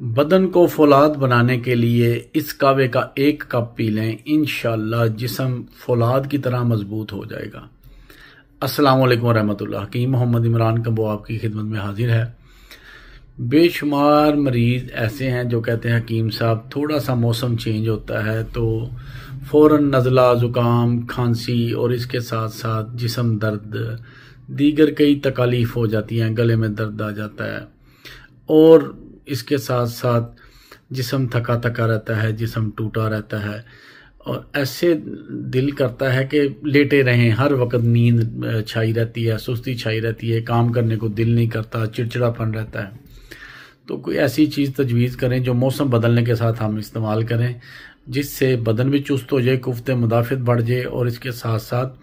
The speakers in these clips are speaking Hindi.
बदन को फौलाद बनाने के लिए इस कहवे का 1 कप पी लें, इंशाअल्लाह जिस्म फौलाद की तरह मजबूत हो जाएगा। अस्सलाम वालेकुम रहमतुल्लाह। हकीम मोहम्मद इमरान कबो आपकी खिदमत में हाजिर है। बेशुमार मरीज़ ऐसे हैं जो कहते हैं हकीम साहब थोड़ा सा मौसम चेंज होता है तो फ़ौरन नज़ला, ज़ुकाम, खांसी और इसके साथ साथ जिस्म दर्द, दीगर कई तकालीफ हो जाती हैं, गले में दर्द आ जाता है और इसके साथ साथ जिस्म थका थका रहता है, जिस्म टूटा रहता है और ऐसे दिल करता है कि लेटे रहें, हर वक्त नींद छाई रहती है, सुस्ती छाई रहती है, काम करने को दिल नहीं करता, चिड़चिड़ापन रहता है। तो कोई ऐसी चीज़ तजवीज़ करें जो मौसम बदलने के साथ हम इस्तेमाल करें, जिससे बदन भी चुस्त हो जाए, कुफ्ते मुदाफ़ित बढ़ जाए और इसके साथ साथ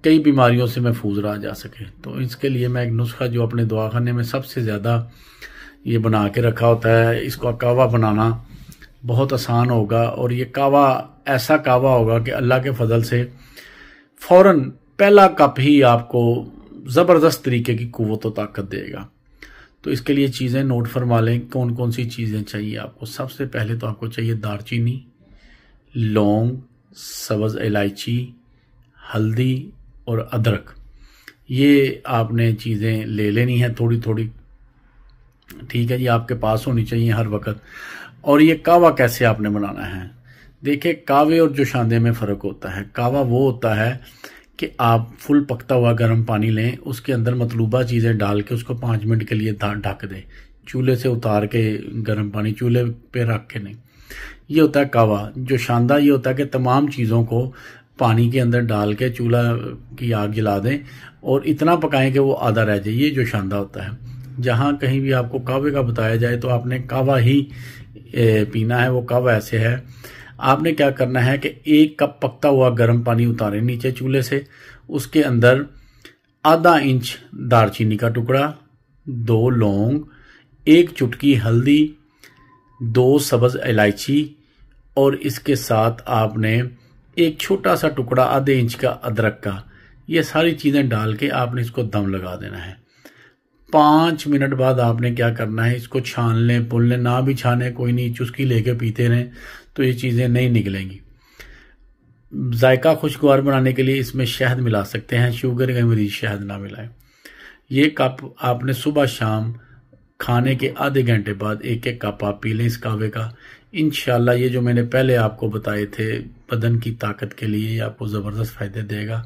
कई बीमारियों से महफूज रहा जा सके। तो इसके लिए मैं एक नुस्खा जो अपने दवाखाने में सबसे ज़्यादा ये बना के रखा होता है, इसको कहवा बनाना बहुत आसान होगा और ये कहवा ऐसा कहवा होगा कि अल्लाह के फजल से फ़ौरन पहला कप ही आपको ज़बरदस्त तरीके की कुव्वत व ताकत देगा। तो इसके लिए चीज़ें नोट फरमा लें, कौन कौन सी चीज़ें चाहिए आपको। सबसे पहले तो आपको चाहिए दालचीनी, लौंग, सब्ज़ इलायची, हल्दी और अदरक। ये आपने चीज़ें ले लेनी है थोड़ी थोड़ी, ठीक है जी, आपके पास होनी चाहिए हर वक्त। और ये कहवा कैसे आपने बनाना है, देखिए कहवे और जोशांदे में फ़र्क होता है। कहवा वो होता है कि आप फुल पकता हुआ गर्म पानी लें, उसके अंदर मतलूबा चीज़ें डाल के उसको 5 मिनट के लिए ढक दें, चूल्हे से उतार के गर्म पानी चूल्हे पे रख के नहीं। ये होता है कहवा। जोशांदा ये होता है कि तमाम चीज़ों को पानी के अंदर डाल के चूल्हा की आग जला दें और इतना पकाएं कि वो आधा रह जाए, ये जोशांदा होता है। जहाँ कहीं भी आपको कहवे का बताया जाए तो आपने कहवा ही पीना है। वो कहवा ऐसे है, आपने क्या करना है कि 1 कप पकता हुआ गर्म पानी उतारें नीचे चूल्हे से, उसके अंदर आधा इंच दालचीनी का टुकड़ा, 2 लौंग, 1 चुटकी हल्दी, 2 सब्ज़ इलायची और इसके साथ आपने एक छोटा सा टुकड़ा आधे इंच का अदरक का, ये सारी चीज़ें डाल के आपने इसको दम लगा देना है। 5 मिनट बाद आपने क्या करना है, इसको छान लें, पुल लें, ना भी छाने कोई नहीं, चुस्की लेके पीते रहें तो ये चीज़ें नहीं निकलेंगी। जायका खुशगवार बनाने के लिए इसमें शहद मिला सकते हैं, शुगर के मरीज शहद ना मिलाएं। ये कप आपने सुबह शाम खाने के आधे घंटे बाद 1-1 कप आप पी लें इस कहवे का। इंशाल्लाह ये जो मैंने पहले आपको बताए थे बदन की ताकत के लिए, ये आपको ज़बरदस्त फ़ायदे देगा।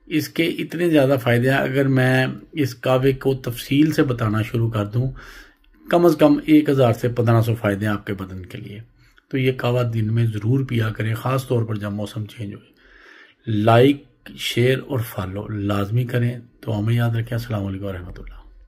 इसके इतने ज़्यादा फ़ायदे हैं, अगर मैं इस कहवे को तफसील से बताना शुरू कर दूं, कम से कम 1000 से 1500 फ़ायदे हैं आपके बदन के लिए। तो ये कहवा दिन में ज़रूर पिया करें, ख़ास तौर पर जब मौसम चेंज हो। लाइक, शेयर और फॉलो लाजमी करें। तो हमें याद रखें। अस्सलाम वालेकुम रहमतुल्लाह।